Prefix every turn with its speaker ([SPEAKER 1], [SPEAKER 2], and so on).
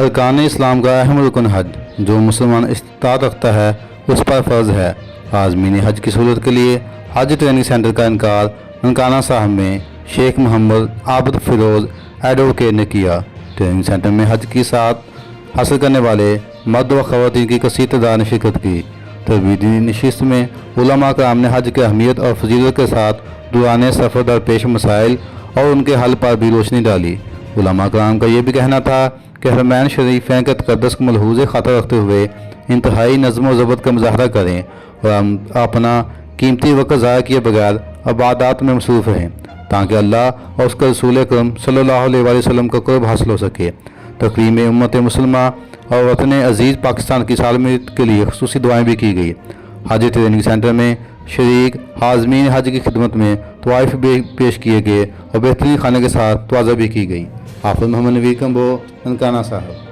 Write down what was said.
[SPEAKER 1] ارکان اسلام کا اہم رکن حج جو مسلمان استطاعت رکھتا ہے اس پر فرض ہے۔ عازمین حج کی سہولت کے لیے حج ٹریننگ سینٹر کا انعقاد ننکانہ صاحب میں شیخ محمد عابد فیروز ایڈوکیٹ نے کیا۔ ٹریننگ سینٹر میں حج کی سعادت حاصل کرنے والے مرد و خواتین کی کثیر تعداد نے شرکت کی۔ تربیتی نشست میں علماء کرام نے حج کی اہمیت اور فضیلت کے ساتھ دوران سفر درپیش مسائل اور ان کے حل پر بھی روشنی ڈالی۔ علماء کرام کا یہ بھی کہنا تھا کہ حرمین شریفین کے تقدس کو ملحوظ خاطر رکھتے ہوئے انتہائی نظم و ضبط کا مظاہرہ کریں اور اپنا قیمتی وقت ضائع کیے بغیر عبادات میں مصروف رہیں تاکہ اللہ اور اس کے رسول اکرم صلی اللہ علیہ وآلہ وسلم کا قرب حاصل ہو سکے۔ تقریب میں امت مسلمہ اور وطن عزیز پاکستان کی سالمیت کے لیے خصوصی دعائیں بھی کی گئی۔ حج ٹریننگ سینٹر میں شریک عازمین حج کی خدمت میں طوائف بھی پیش کیے گئے اور بہترین کھانے کے ساتھ توازہ بھی کی گئی۔ حافظ محمد نویر کمبو، ننکانہ صاحب۔